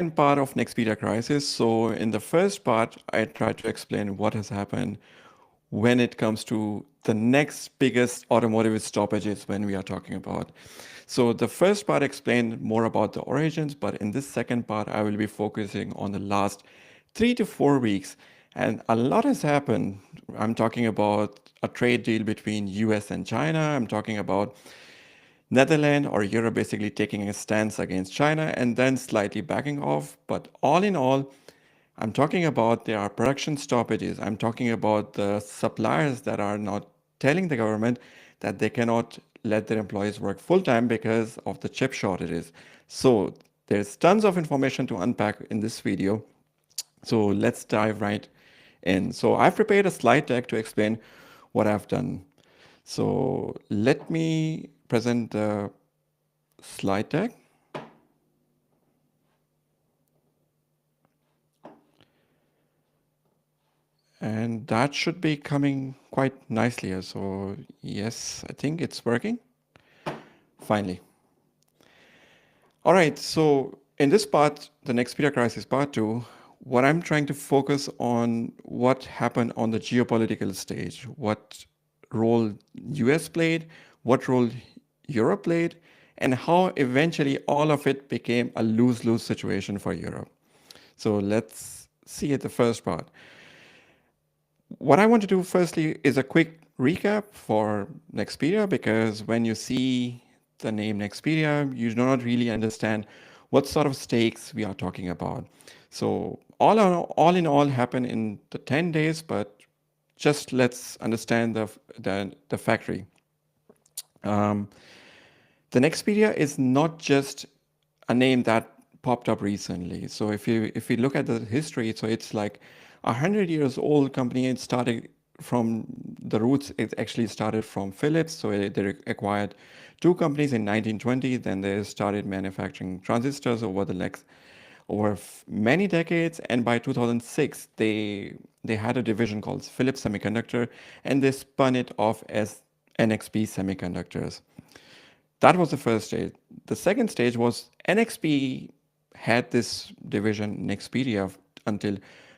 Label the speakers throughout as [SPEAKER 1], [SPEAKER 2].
[SPEAKER 1] part of Nexperia Crisis. So in the first part, I tried to explain what has happened when it comes to the next biggest automotive stoppages when we are talking about. So the first part explained more about the origins, but in this second part, I will be focusing on the last 3 to 4 weeks. And a lot has happened. I'm talking about a trade deal between US and China. I'm talking about Netherlands or Europe basically taking a stance against China and then slightly backing off. But all in all, I'm talking about there are production stoppages. I'm talking about the suppliers that are not telling the government that they cannot let their employees work full time because of the chip shortages. So there's tons of information to unpack in this video. So let's dive right in. So I've prepared a slide deck to explain what I've done. So let me present the slide deck. And that should be coming quite nicely here. So yes, I think it's working. Finally. All right, so in this part, the Nexperia Crisis Part 2, what I'm trying to focus on what happened on the geopolitical stage, what role US played, what role Europe played, and how eventually all of it became a lose-lose situation for Europe. So let's see at the first part. What I want to do firstly is a quick recap for Nexperia, because when you see the name Nexperia, you do not really understand what sort of stakes we are talking about. So all in all happened in the 10 days, but just let's understand the factory. The Nexperia is not just a name that popped up recently. So if you look at the history, so it's like 100 years old company. It started from the roots. It actually started from Philips. So they acquired two companies in 1920. Then they started manufacturing transistors over many decades. And by 2006, they had a division called Philips Semiconductor, and they spun it off as NXP Semiconductors. That was the first stage. The second stage was NXP had this division Nexperia until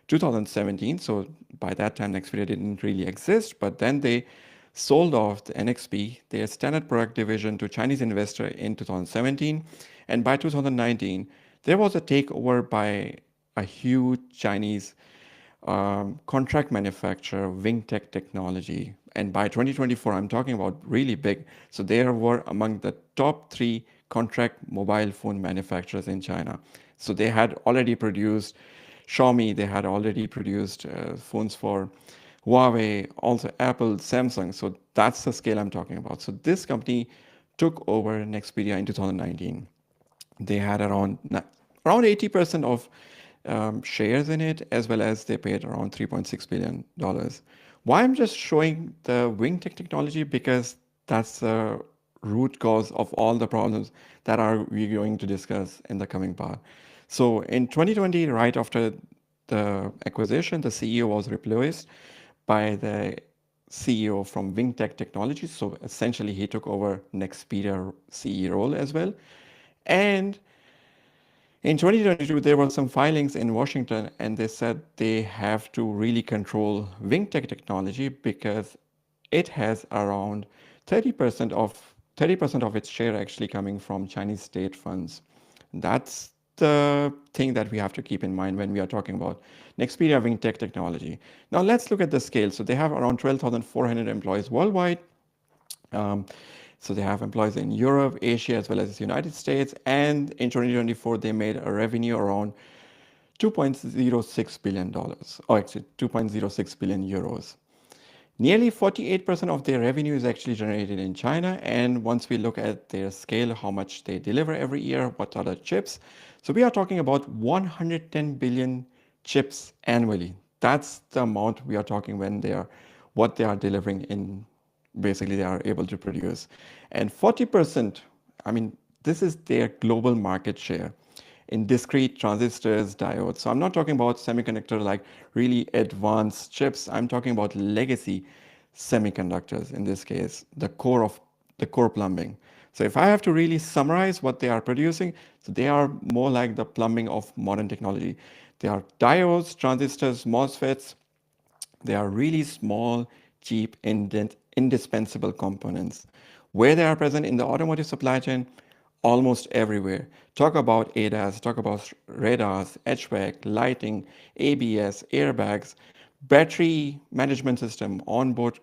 [SPEAKER 1] 2017. So by that time, Nexperia didn't really exist, but then they sold off the NXP, their standard product division, to Chinese investor in 2017. And by 2019, there was a takeover by a huge Chinese contract manufacturer, WingTech Technology. And by 2024, I'm talking about really big. So they were among the top 3 contract mobile phone manufacturers in China. So they had already produced Xiaomi, they had already produced phones for Huawei, also Apple, Samsung. So that's the scale I'm talking about. So this company took over Nexperia in 2019. They had around 80% of shares in it, as well as they paid around $3.6 billion. Why I'm just showing the WingTech technology? Because that's the root cause of all the problems that we're going to discuss in the coming part. So in 2020, right after the acquisition, the CEO was replaced by the CEO from WingTech Technologies. So essentially, he took over Nexperia CEO role as well. And in 2022, there were some filings in Washington, and they said they have to really control WingTech technology because it has around 30% of its share actually coming from Chinese state funds. That's the thing that we have to keep in mind when we are talking about Nexperia WingTech technology. Now let's look at the scale. So they have around 12,400 employees worldwide. So they have employees in Europe, Asia, as well as the United States. And in 2024, they made a revenue around $2.06 billion, or actually 2.06 billion euros. Nearly 48% of their revenue is actually generated in China. And once we look at their scale, how much they deliver every year, what are the chips? So we are talking about 110 billion chips annually. That's the amount we are talking what they are delivering in, basically they are able to produce. And 40%, I mean, this is their global market share in discrete transistors, diodes. So I'm not talking about semiconductor like really advanced chips. I'm talking about legacy semiconductors, in this case, the core plumbing. So if I have to really summarize what they are producing, so they are more like the plumbing of modern technology. They are diodes, transistors, MOSFETs. They are really small, cheap, indispensable components. Where they are present in the automotive supply chain, almost everywhere. Talk about ADAS, talk about radars, HVAC, lighting, ABS, airbags, battery management system, onboard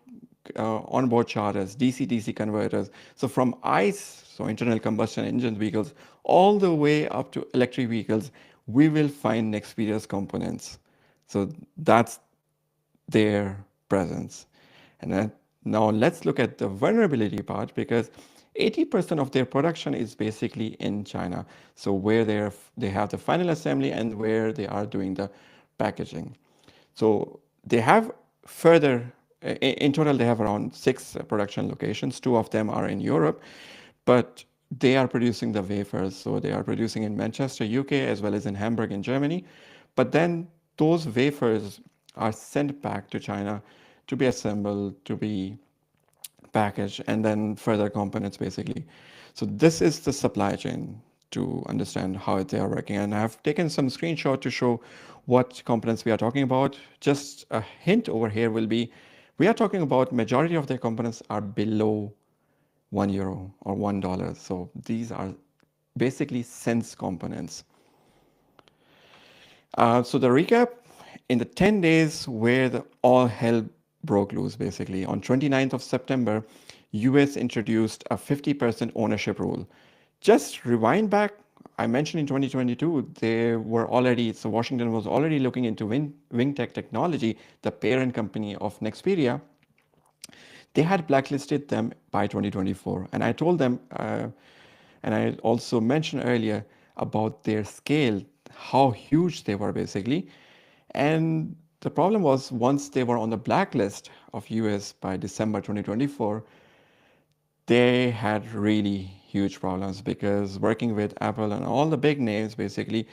[SPEAKER 1] chargers, DC-DC converters. So from ICE, so internal combustion engine vehicles, all the way up to electric vehicles, we will find Nexperia's components. So that's their presence. And then, now let's look at the vulnerability part, because 80% of their production is basically in China. So where they have the final assembly and where they are doing the packaging. So they have further, in total, they have around 6 production locations. 2 of them are in Europe, but they are producing the wafers. So they are producing in Manchester, UK, as well as in Hamburg in Germany. But then those wafers are sent back to China to be assembled, to be packaged, and then further components basically. So this is the supply chain to understand how they are working. And I've taken some screenshot to show what components we are talking about. Just a hint over here will be, we are talking about majority of their components are below €1 or $1. So these are basically cents components. So the recap, in the 10 days where all hell broke loose, basically, on 29th of September, US introduced a 50% ownership rule. Just rewind back, I mentioned in 2022, so Washington was already looking into Wingtech Technology, the parent company of Nexperia. They had blacklisted them by 2024. And I told them, and I also mentioned earlier about their scale, how huge they were basically. And the problem was, once they were on the blacklist of US by December 2024, they had really huge problems, because working with Apple and all the big names, basically,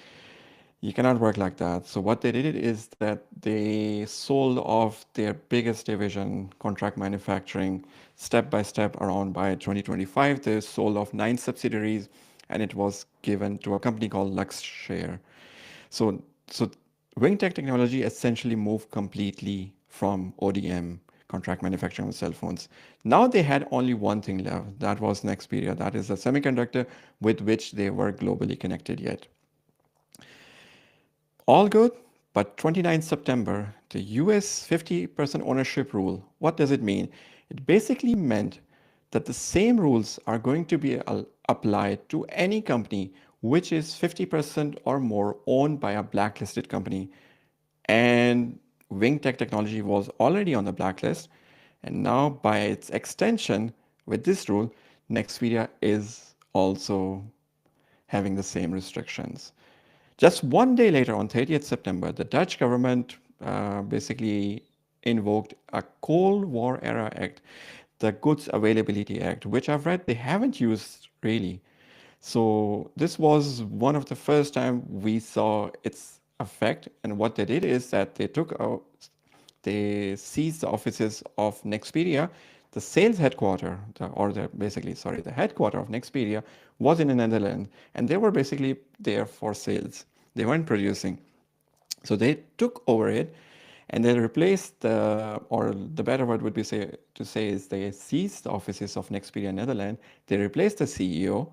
[SPEAKER 1] you cannot work like that. So what they did is that they sold off their biggest division, contract manufacturing, step by step around by 2025. They sold off 9 subsidiaries, and it was given to a company called Luxshare. So Wingtech Technology essentially moved completely from ODM, contract manufacturing of cell phones. Now they had only one thing left. That was Nexperia. That is a semiconductor with which they were globally connected yet. All good, but 29 September, the US 50% ownership rule, what does it mean? It basically meant that the same rules are going to be applied to any company which is 50% or more owned by a blacklisted company. And Wingtech Technology was already on the blacklist. And now, by its extension, with this rule, Nexperia is also having the same restrictions. Just one day later, on 30th September, the Dutch government basically invoked a Cold War era act, the Goods Availability Act, which I've read they haven't used really. So this was one of the first time we saw its effect. And what they did is that they seized the offices of Nexperia. The sales headquarter, the headquarter of Nexperia was in the Netherlands, and they were basically there for sales. They weren't producing. So they took over it, and they replaced the better word would be they seized the offices of Nexperia Netherlands. They replaced the CEO,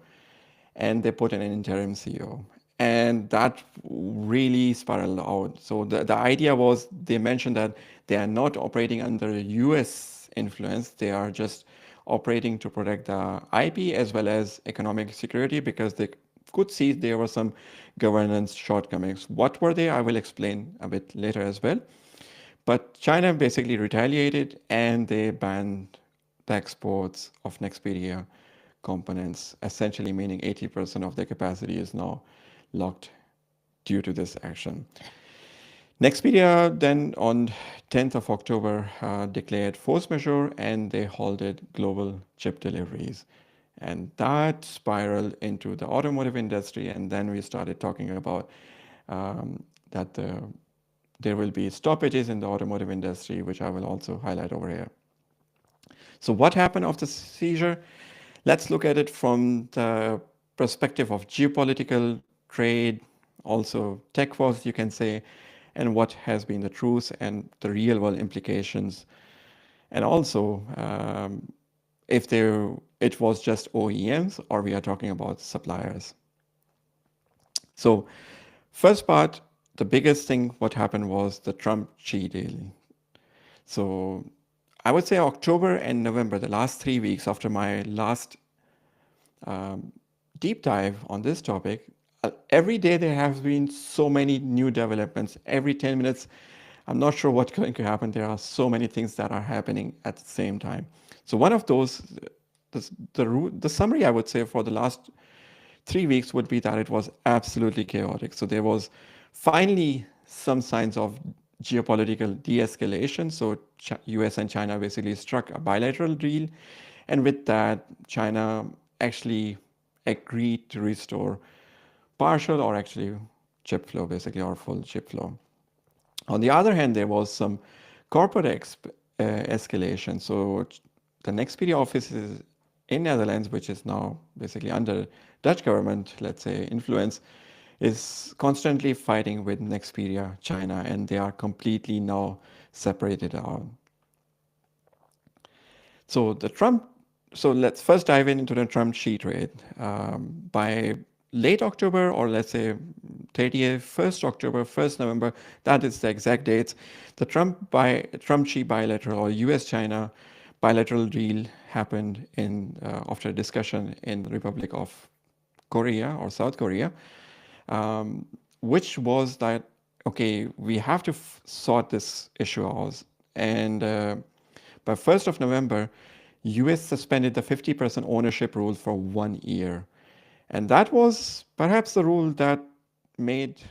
[SPEAKER 1] and they put in an interim CEO. And that really spiraled out. So the idea was, they mentioned that they are not operating under US influence. They are just operating to protect the IP as well as economic security, because they could see there were some governance shortcomings. What were they? I will explain a bit later as well. But China basically retaliated, and they banned the exports of Nexperia components, essentially meaning 80% of their capacity is now locked due to this action. Nexperia then on 10th of October declared force majeure, and they halted global chip deliveries. And that spiraled into the automotive industry, and then we started talking about that there will be stoppages in the automotive industry, which I will also highlight over here. So what happened after the seizure? Let's look at it from the perspective of geopolitical trade, also tech wars, you can say, and what has been the truth and the real world implications. And also, if it was just OEMs or we are talking about suppliers. So first part, the biggest thing what happened was the Trump-Xi deal. So I would say October and November, the last 3 weeks after my last deep dive on this topic, every day there have been so many new developments. Every 10 minutes, I'm not sure what's going to happen. There are so many things that are happening at the same time. So one of those, the summary I would say for the last 3 weeks would be that it was absolutely chaotic. So there was finally some signs of geopolitical de-escalation. So US and China basically struck a bilateral deal. And with that, China actually agreed to restore partial or actually chip flow, basically, or full chip flow. On the other hand, there was some corporate escalation. So the Nexperia office is in Netherlands, which is now basically under Dutch government, let's say, influence, is constantly fighting with Nexperia China, and they are completely now separated out. So let's first dive into the Trump-Xi trade. By late October, or let's say 30th, 1st October, 1st November, that is the exact dates, the Trump-Xi bilateral or US-China bilateral deal happened after a discussion in the Republic of Korea or South Korea, which was that, okay, we have to sort this issue out. And by 1st of November, US suspended the 50% ownership rule for 1 year. And that was perhaps the rule that made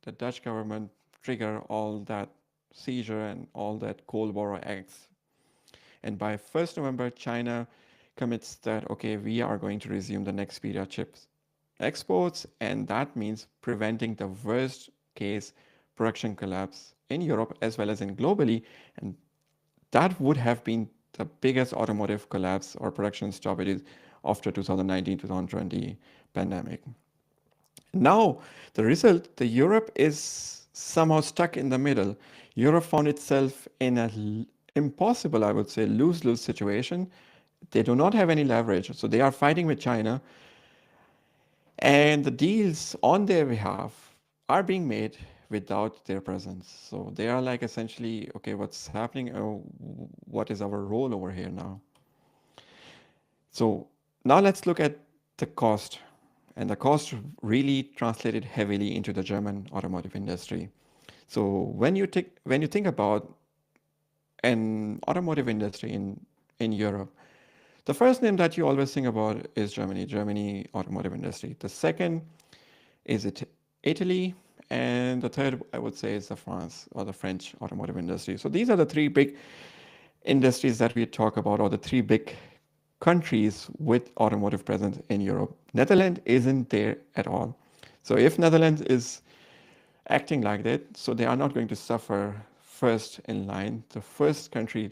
[SPEAKER 1] the Dutch government trigger all that seizure and all that Cold War acts. And by 1st November, China commits that, okay, we are going to resume the Nexperia chips exports, and that means preventing the worst case production collapse in Europe as well as in globally. And that would have been the biggest automotive collapse or production stoppages after 2019-2020 pandemic. Now, the result, the Europe is somehow stuck in the middle. Europe found itself in an impossible, I would say, lose-lose situation. They do not have any leverage, so they are fighting with China. And the deals on their behalf are being made without their presence. So they are like essentially, okay, what's happening? What is our role over here now? So now let's look at the cost. And the cost really translated heavily into the German automotive industry. So when you think about an automotive industry in Europe, the first name that you always think about is Germany automotive industry. The second is Italy, and the third, I would say, is the France or the French automotive industry. So these are the three big industries that we talk about, or the three big countries with automotive presence in Europe. Netherlands isn't there at all. So if Netherlands is acting like that, so they are not going to suffer first in line. The first country,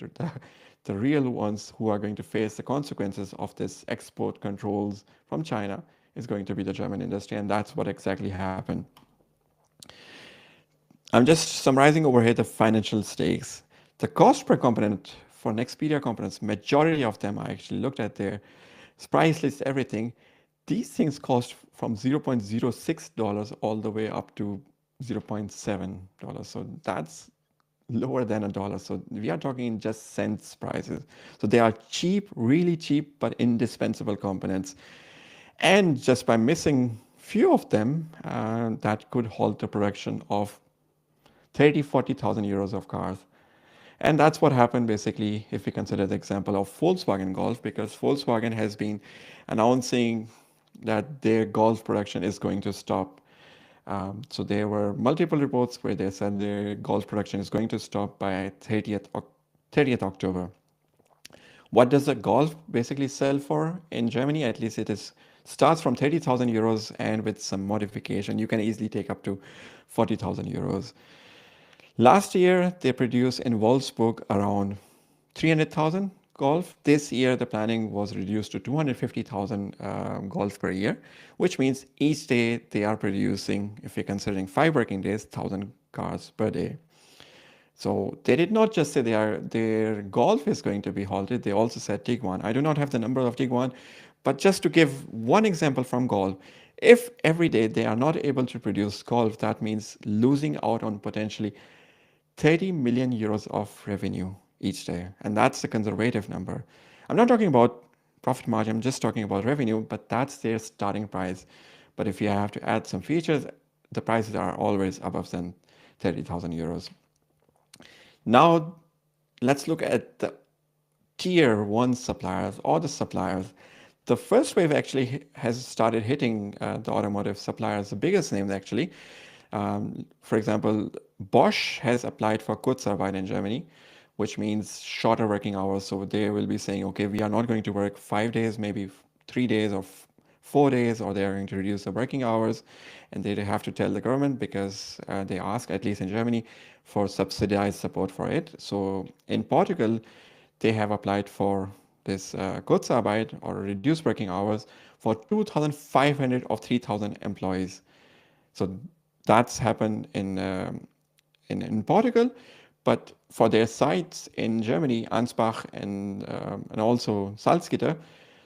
[SPEAKER 1] the real ones who are going to face the consequences of this export controls from China is going to be the German industry, and that's what exactly happened. I'm just summarizing over here the financial stakes. The cost per component for Nexperia components, majority of them I actually looked at their price list, everything. These things cost from $0.06 all the way up to $0.7. So that's lower than $1. So we are talking just cents prices. So they are cheap, really cheap, but indispensable components. And just by missing few of them, that could halt the production of 40,000 euros of cars. And that's what happened basically if we consider the example of Volkswagen Golf, because Volkswagen has been announcing that their Golf production is going to stop. So there were multiple reports where they said their Golf production is going to stop by 30th October. What does a Golf basically sell for in Germany? At least it starts from 30,000 euros, and with some modification, you can easily take up to 40,000 euros. Last year, they produced in Wolfsburg around 300,000. Golf. This year, the planning was reduced to 250,000 Golf per year, which means each day they are producing, if you're considering 5 working days, 1,000 cars per day. So they did not just say their Golf is going to be halted. They also said Tiguan. I do not have the number of Tiguan, but just to give one example from Golf, if every day they are not able to produce Golf, that means losing out on potentially 30 million euros of revenue each day. And that's the conservative number. I'm not talking about profit margin, I'm just talking about revenue, but that's their starting price. But if you have to add some features, the prices are always above than 30,000 euros. Now, let's look at the tier one suppliers or the suppliers. The first wave actually has started hitting the automotive suppliers, the biggest names actually. For example, Bosch has applied for Kurzarbeit in Germany, which means shorter working hours. So they will be saying, okay, we are not going to work 5 days, maybe 3 days or 4 days, or they are going to reduce the working hours. And they have to tell the government because they ask, at least in Germany, for subsidized support for it. So in Portugal, they have applied for this Kurzarbeit or reduced working hours for 2,500 of 3,000 employees. So that's happened in Portugal, but for their sites in Germany, Ansbach and also Salzgitter,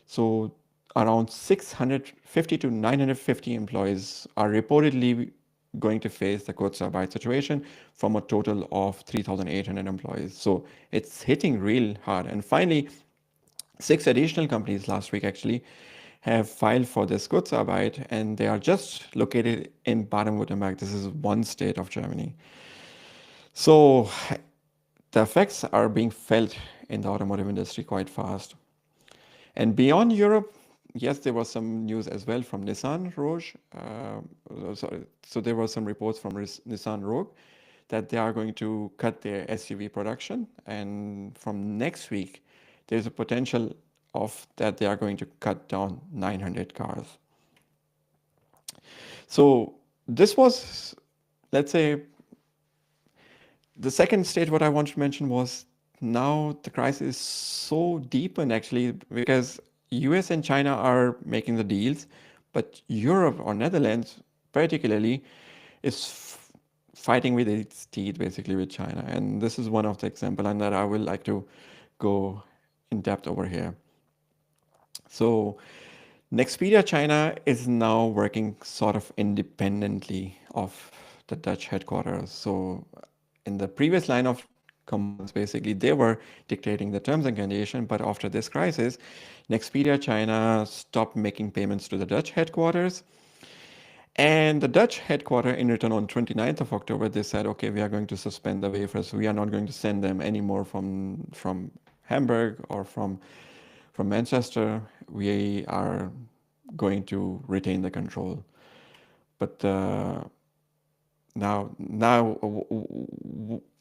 [SPEAKER 1] so around 650 to 950 employees are reportedly going to face the Kurzarbeit situation from a total of 3,800 employees. So it's hitting real hard. And finally, 6 additional companies last week actually have filed for this Kurzarbeit, and they are just located in Baden-Württemberg. This is one state of Germany. So the effects are being felt in the automotive industry quite fast. And beyond Europe, yes, there was some news as well from Nissan Rogue. So there were some reports from Nissan Rogue that they are going to cut their SUV production. And from next week, there's a potential of that they are going to cut down 900 cars. So this was, let's say, the second stage. What I want to mention was now the crisis is so deepened actually because US and China are making the deals, but Europe or Netherlands particularly is fighting with its teeth basically with China. And this is one of the examples, and that I would like to go in depth over here. So Nexperia China is now working sort of independently of the Dutch headquarters. So in the previous line of commands, basically, they were dictating the terms and conditions, but after this crisis, Nexperia China stopped making payments to the Dutch headquarters. And the Dutch headquarters, in return, on 29th of October, they said, okay, we are going to suspend the wafers. We are not going to send them anymore from Hamburg or from Manchester. We are going to retain the control. But now,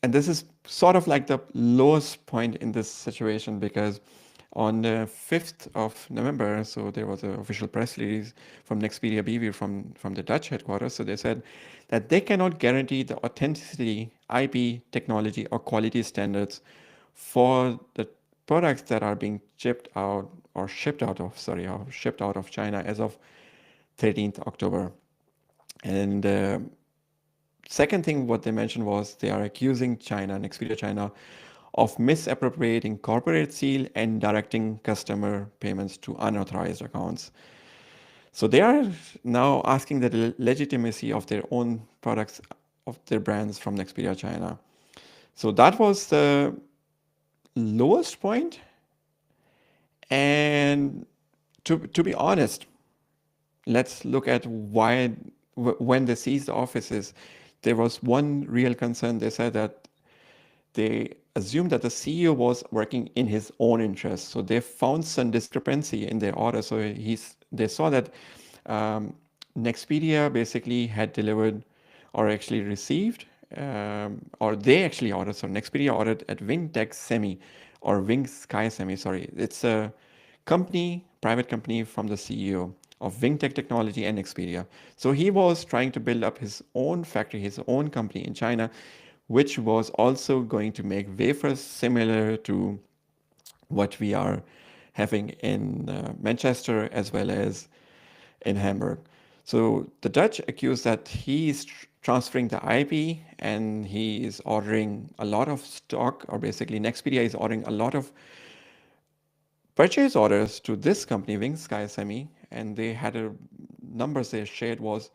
[SPEAKER 1] and this is sort of like the lowest point in this situation, because on the 5th of November, so there was an official press release from Nexperia BV from the Dutch headquarters. So they said that they cannot guarantee the authenticity, IP, technology, or quality standards for the products that are being shipped out of China as of 13th October. And second thing what they mentioned was they are accusing China, Nexperia China, of misappropriating corporate seal and directing customer payments to unauthorized accounts. So they are now asking the legitimacy of their own products, of their brands from Nexperia China. So that was the lowest point. And to be honest, let's look at why, when they seized the offices, there was one real concern. They said that they assumed that the CEO was working in his own interest. So they found some discrepancy in their order. So they saw that Nexperia basically had delivered or actually received, or they actually ordered. So Nexperia ordered at Wingtech Semi or Wing Sky Semi, sorry. It's a company, private company from the CEO of Wingtech Technology and Nexperia. So he was trying to build up his own factory, his own company in China, which was also going to make wafers similar to what we are having in Manchester as well as in Hamburg. So the Dutch accuse that he is transferring the IP and he is ordering a lot of stock, or basically Nexperia is ordering a lot of purchase orders to this company, 𝐭𝐚𝐫𝐽, and they had numbers they shared was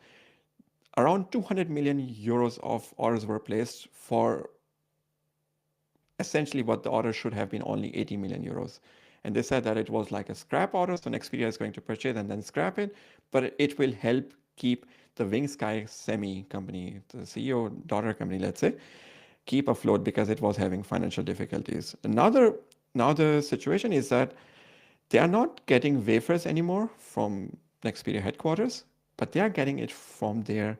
[SPEAKER 1] around 200 million euros of orders were placed for essentially what the order should have been only 80 million euros. And they said that it was like a scrap order, so Nexperia is going to purchase and then scrap it, but it will help keep the 𝐭𝐚𝐲𝐬 company, the CEO daughter company, let's say, keep afloat because it was having financial difficulties. Now the situation is that they are not getting wafers anymore from Nexperia headquarters, but they are getting it from their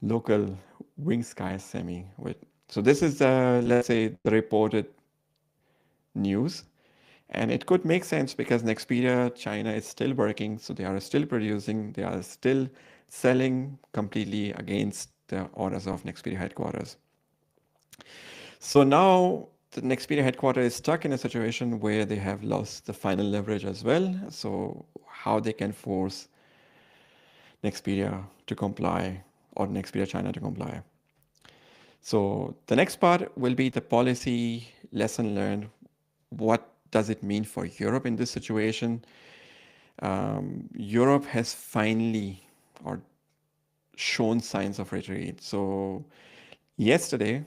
[SPEAKER 1] local 𝐭𝐚𝐲𝐬. So this is, let's say, the reported news. And it could make sense because Nexperia China is still working, so they are still producing, they are still selling completely against the orders of Nexperia headquarters. So now the Nexperia headquarters is stuck in a situation where they have lost the final leverage as well. So how they can force Nexperia to comply or Nexperia China to comply. So the next part will be the policy lesson learned. What does it mean for Europe in this situation? Europe has finally shown signs of retreat. So yesterday,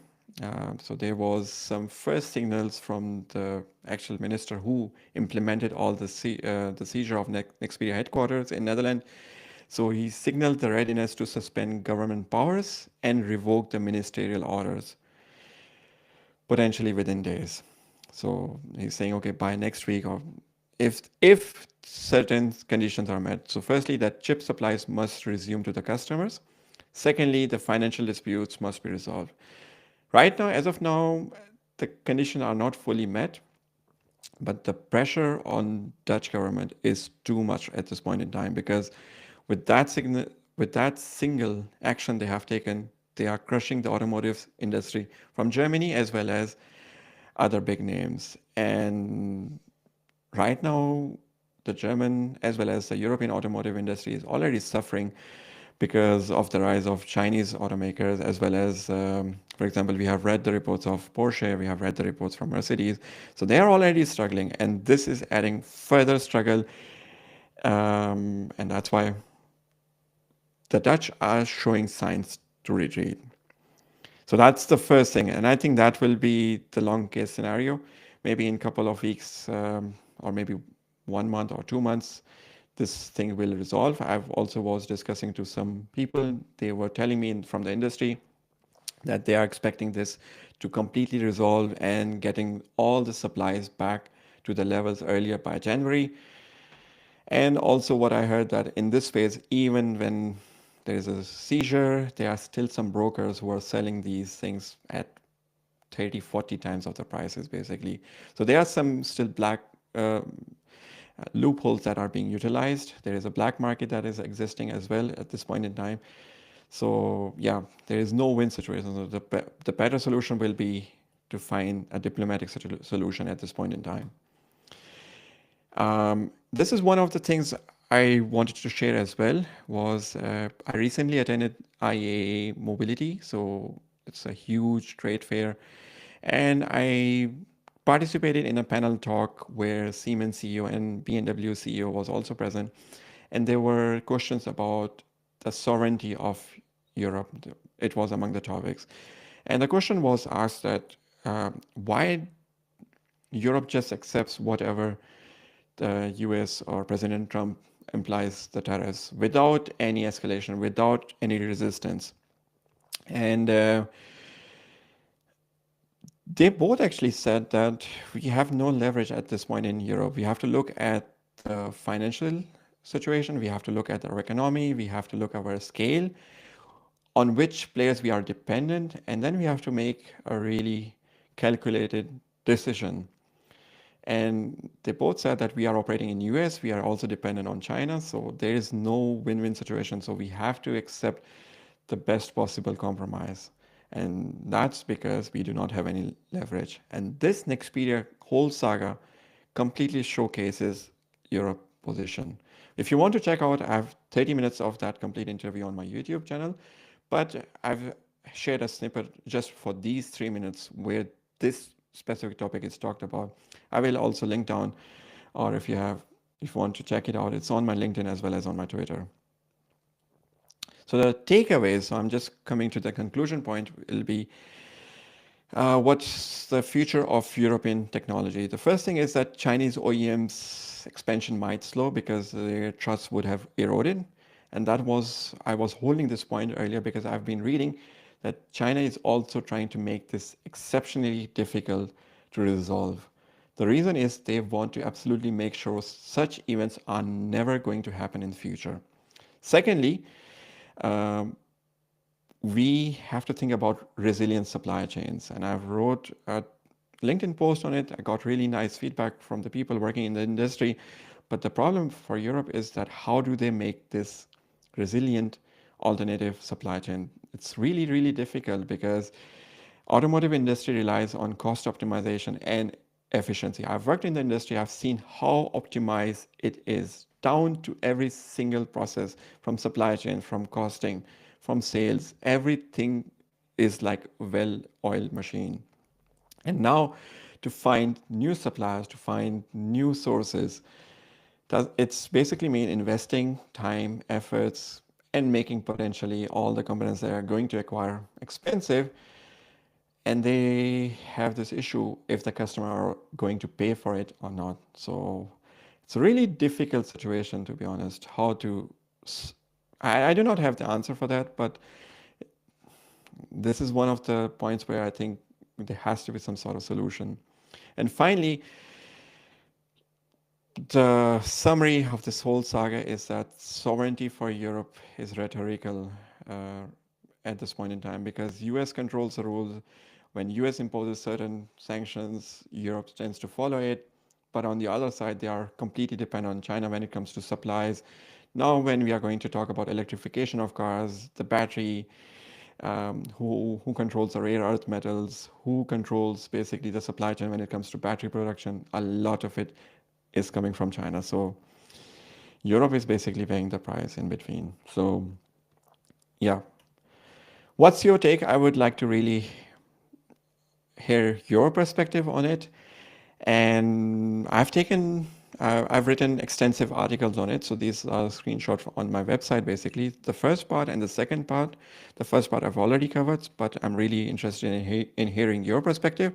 [SPEAKER 1] so there was some first signals from the actual minister who implemented all the seizure of Nexperia headquarters in Netherlands. So he signaled the readiness to suspend government powers and revoke the ministerial orders, potentially within days. So he's saying, okay, by next week, or if certain conditions are met. So firstly, that chip supplies must resume to the customers. Secondly, the financial disputes must be resolved. Right now, as of now, the conditions are not fully met, but the pressure on Dutch government is too much at this point in time, because with that single action they have taken, they are crushing the automotive industry from Germany as well as other big names. And right now, the German as well as the European automotive industry is already suffering because of the rise of Chinese automakers, as well as, for example, we have read the reports of Porsche, we have read the reports from Mercedes. So they are already struggling, and this is adding further struggle. And that's why the Dutch are showing signs to retreat. So that's the first thing. And I think that will be the long case scenario. Maybe in a couple of weeks, or maybe 1 month or 2 months, this thing will resolve. I've also was discussing to some people. They were telling me from the industry that they are expecting this to completely resolve and getting all the supplies back to the levels earlier by January. And also what I heard that in this phase, even when there is a seizure, there are still some brokers who are selling these things at 30, 40 times of the prices, basically. So there are some still black loopholes that are being utilized. There is a black market that is existing as well at this point in time. So yeah, there is no win situation. So the better solution will be to find a diplomatic solution at this point in time. This is one of the things I wanted to share as well. Was I recently attended IAA Mobility, so it's a huge trade fair, and I participated in a panel talk where Siemens CEO and BMW CEO was also present, and there were questions about the sovereignty of Europe. It was among the topics, and the question was asked that why Europe just accepts whatever the US or President Trump implies the tariffs without any escalation, without any resistance. And they both actually said that we have no leverage at this point in Europe. We have to look at the financial situation, we have to look at our economy, we have to look at our scale, on which players we are dependent, and then we have to make a really calculated decision. And they both said that we are operating in US, we are also dependent on China, so there is no win-win situation. So we have to accept the best possible compromise. And that's because we do not have any leverage. And this Nexperia whole saga completely showcases Europe position. If you want to check out, I have 30 minutes of that complete interview on my YouTube channel, but I've shared a snippet just for these 3 minutes where this specific topic is talked about. I will also link down, or if you want to check it out, it's on my LinkedIn as well as on my Twitter. So the takeaways, so I'm just coming to the conclusion point, will be what's the future of European technology? The first thing is that Chinese OEMs expansion might slow because their trust would have eroded. And I was holding this point earlier because I've been reading that China is also trying to make this exceptionally difficult to resolve. The reason is they want to absolutely make sure such events are never going to happen in the future. Secondly, um, we have to think about resilient supply chains. And I've wrote a LinkedIn post on it. I got really nice feedback from the people working in the industry. But the problem for Europe is that how do they make this resilient alternative supply chain? It's really, really difficult because automotive industry relies on cost optimization and efficiency. I've worked in the industry. I've seen how optimized it is down to every single process, from supply chain, from costing, from sales. Everything is like a well-oiled machine. And now to find new suppliers, to find new sources, it's basically mean investing time, efforts, and making potentially all the components they are going to acquire expensive. And they have this issue if the customer are going to pay for it or not. So it's a really difficult situation, to be honest, how to, I do not have the answer for that, but this is one of the points where I think there has to be some sort of solution. And finally, the summary of this whole saga is that sovereignty for Europe is rhetorical at this point in time because US controls the rules. When US imposes certain sanctions, Europe tends to follow it. But on the other side, they are completely dependent on China when it comes to supplies. Now, when we are going to talk about electrification of cars, the battery, who controls the rare earth metals, who controls basically the supply chain when it comes to battery production, a lot of it is coming from China. So Europe is basically paying the price in between. So yeah. What's your take? I would like to really hear your perspective on it. And I've written extensive articles on it. So these are screenshots on my website, basically. The first part and the second part. The first part I've already covered, but I'm really interested in hearing your perspective.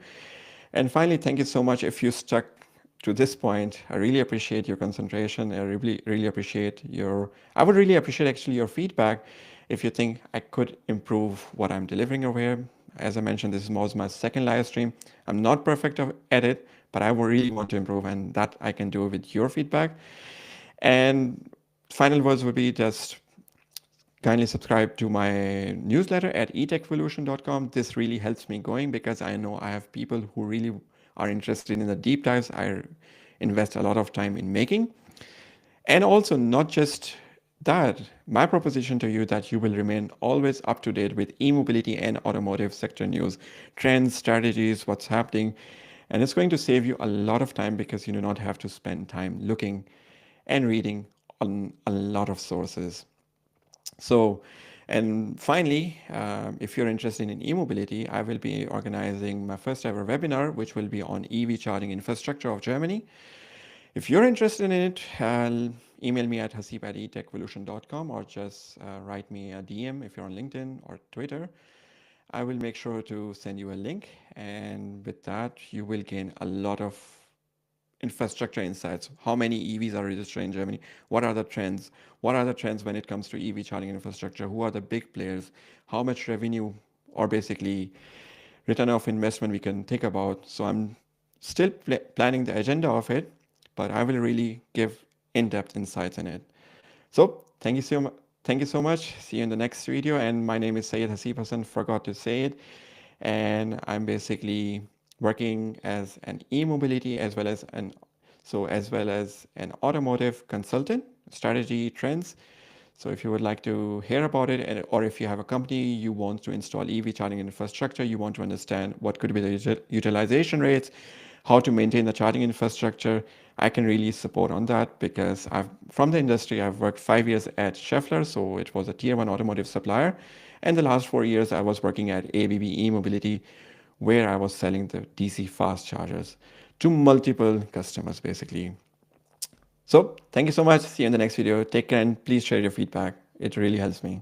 [SPEAKER 1] And finally, thank you so much if you stuck to this point. I really appreciate your concentration. I really appreciate I would really appreciate actually your feedback if you think I could improve what I'm delivering over here. As I mentioned, this was my second live stream. I'm not perfect at it, but I really want to improve, and that I can do with your feedback. And final words would be just kindly subscribe to my newsletter at etechvolution.com. This really helps me going because I know I have people who really are interested in the deep dives I invest a lot of time in making. And also not just that, my proposition to you that you will remain always up to date with e-mobility and automotive sector news, trends, strategies, what's happening. And it's going to save you a lot of time because you do not have to spend time looking and reading on a lot of sources. So, and finally, if you're interested in e-mobility, I will be organizing my first ever webinar, which will be on EV charging infrastructure of Germany. If you're interested in it, email me at hasib@etechvolution.com or just write me a DM if you're on LinkedIn or Twitter. I will make sure to send you a link. And with that, you will gain a lot of infrastructure insights. How many EVs are registered in Germany? What are the trends? What are the trends when it comes to EV charging infrastructure? Who are the big players? How much revenue or basically return of investment we can think about? So I'm still planning the agenda of it, but I will really give in-depth insights in it. So thank you so much. Thank you so much. See you in the next video. And my name is Syed Hasib Hassan, forgot to say it. And I'm basically working as an e-mobility as well as an automotive consultant, strategy, trends. So if you would like to hear about it, or if you have a company, you want to install EV charging infrastructure, you want to understand what could be the utilization rates, how to maintain the charging infrastructure, I can really support on that because from the industry, I've worked 5 years at Schaeffler, so it was a tier one automotive supplier. And the last 4 years, I was working at ABB E-Mobility, where I was selling the DC fast chargers to multiple customers, basically. So thank you so much. See you in the next video. Take care and please share your feedback. It really helps me.